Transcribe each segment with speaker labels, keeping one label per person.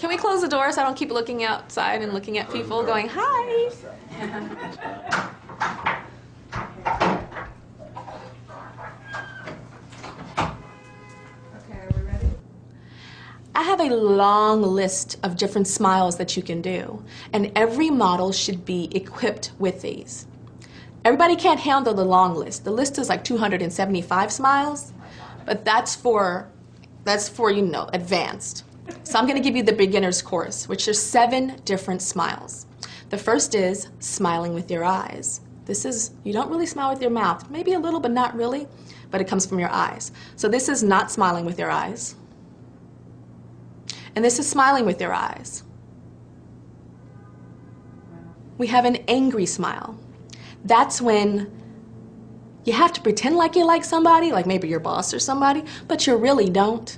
Speaker 1: Can we close the door so I don't keep looking outside and looking at people going, hi?
Speaker 2: Okay, are we ready?
Speaker 1: I have a long list of different smiles that you can do, and every model should be equipped with these. Everybody can't handle the long list. The list is like 275 smiles, but that's for you know, advanced. So I'm going to give you the beginner's course, which is 7 different smiles. The first is smiling with your eyes. This is, you don't really smile with your mouth, maybe a little, but not really, but it comes from your eyes. So this is not smiling with your eyes. And this is smiling with your eyes. We have an angry smile. That's when you have to pretend like you like somebody, like maybe your boss or somebody, but you really don't.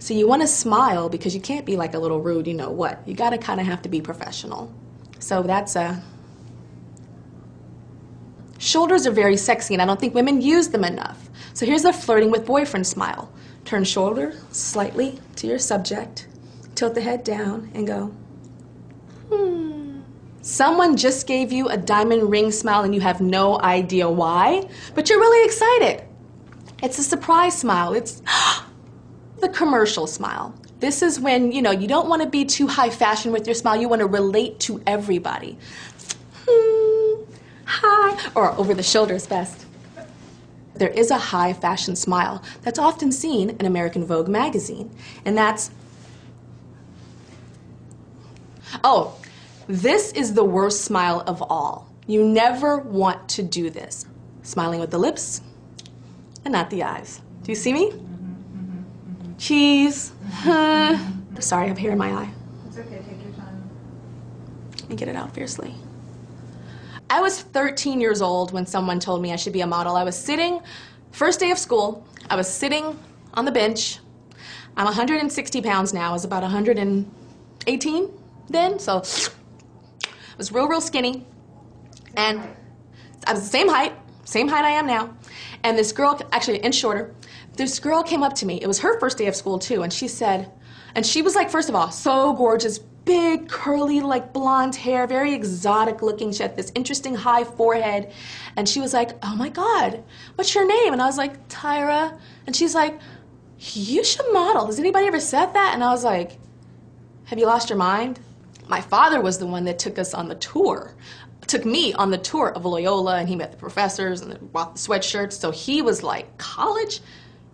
Speaker 1: So you want to smile because you can't be like a little rude, you know what. You got to kind of have to be professional. So that's a... Shoulders are very sexy, and I don't think women use them enough. So here's a flirting with boyfriend smile. Turn shoulder slightly to your subject, tilt the head down, and go, Someone just gave you a diamond ring smile and you have no idea why, but you're really excited. It's a surprise smile. It's the commercial smile. This is when, you know, you don't want to be too high fashion with your smile. You want to relate to everybody. Hi, or over the shoulder is best. There is a high fashion smile that's often seen in American Vogue magazine, and that's, oh, this is the worst smile of all. You never want to do this. Smiling with the lips and not the eyes. Do you see me? Cheese. Sorry, I have hair in my eye.
Speaker 2: It's okay, take your time.
Speaker 1: And get it out fiercely. I was 13 years old when someone told me I should be a model. I was sitting, first day of school, I was sitting on the bench. I'm 160 pounds now. I was about 118 then, so I was real skinny. And I was the same height I am now. And this girl, actually an inch shorter, this girl came up to me. It was her first day of school too, and she said, and she was like, first of all, so gorgeous, big, curly, like blonde hair, very exotic looking. She had this interesting high forehead. And she was like, oh my God, what's your name? And I was like, Tyra. And she's like, you should model. Has anybody ever said that? And I was like, have you lost your mind? My father was the one that took us on the tour, took me on the tour of Loyola, and he met the professors and bought the sweatshirts. So he was like, college?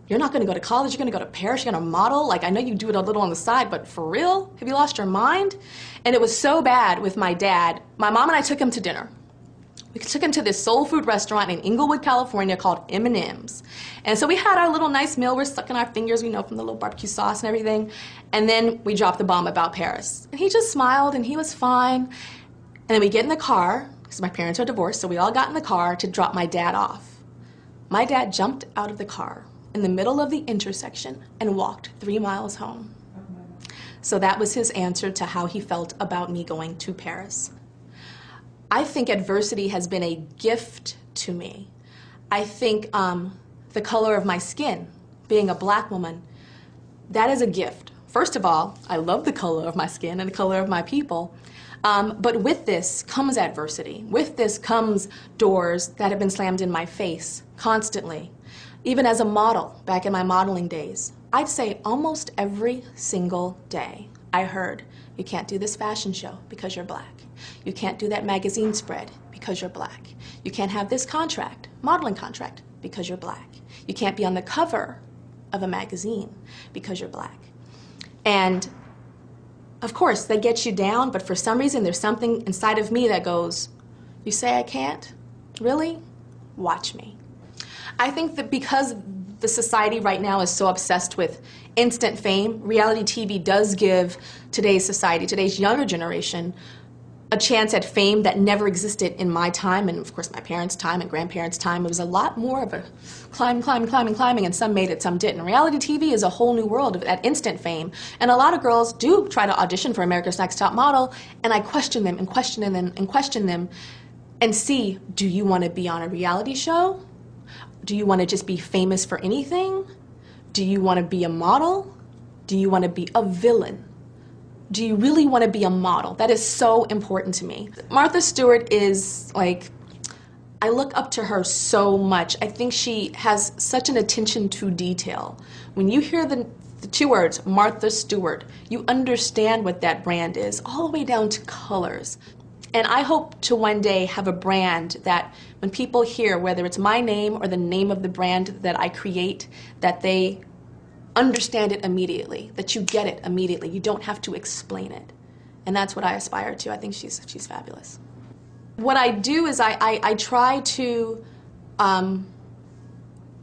Speaker 1: You're not going to go to college, you're going to go to Paris, you're going to model? Like, I know you do it a little on the side, but for real? Have you lost your mind? And it was so bad with my dad. My mom and I took him to dinner. We took him to this soul food restaurant in Inglewood, California called M&M's. And so we had our little nice meal. We're sucking our fingers, you know, from the little barbecue sauce and everything. And then we dropped the bomb about Paris. And he just smiled and he was fine. And then we get in the car, because my parents are divorced, so we all got in the car to drop my dad off. My dad jumped out of the car in the middle of the intersection and walked 3 miles home. So that was his answer to how he felt about me going to Paris. I think adversity has been a gift to me. I think the color of my skin, being a black woman, that is a gift. First of all, I love the color of my skin and the color of my people. But with this comes adversity. With this comes doors that have been slammed in my face constantly. Even as a model, back in my modeling days, I'd say almost every single day I heard, you can't do this fashion show because you're black. You can't do that magazine spread because you're black. You can't have this contract, modeling contract, because you're black. You can't be on the cover of a magazine because you're black. And of course, that gets you down, but for some reason there's something inside of me that goes, you say I can't? Really? Watch me. I think that because the society right now is so obsessed with instant fame, reality TV does give today's society, today's younger generation, a chance at fame that never existed in my time, and of course my parents' time and grandparents' time. It was a lot more of a climbing, and some made it, some didn't. Reality TV is a whole new world of that instant fame, and a lot of girls do try to audition for America's Next Top Model, and I question them and question them and question them and see, do you want to be on a reality show? Do you want to just be famous for anything? Do you want to be a model? Do you want to be a villain? do you really want to be a model? That is so important to me. Martha Stewart is like, I look up to her so much. I think she has such an attention to detail. When you hear the two words, Martha Stewart, you understand what that brand is, all the way down to colors. And I hope to one day have a brand that when people hear, whether it's my name or the name of the brand that I create, that they understand it immediately, that you get it immediately. You don't have to explain it. And that's what I aspire to. I think she's fabulous. What I do is I try to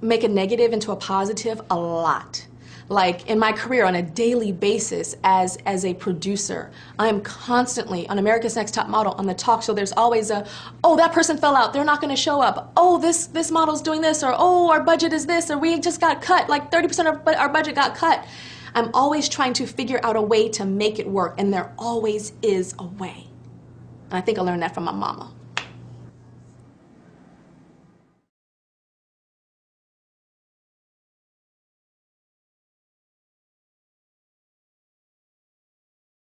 Speaker 1: make a negative into a positive a lot. Like in my career on a daily basis as a producer, I am constantly on America's Next Top Model on the talk show. There's always a, oh, that person fell out, they're not going to show up. Oh, this model's doing this, or oh, our budget is this, or we just got cut, like 30% of our budget got cut. I'm always trying to figure out a way to make it work, and there always is a way. And I think I learned that from my mama.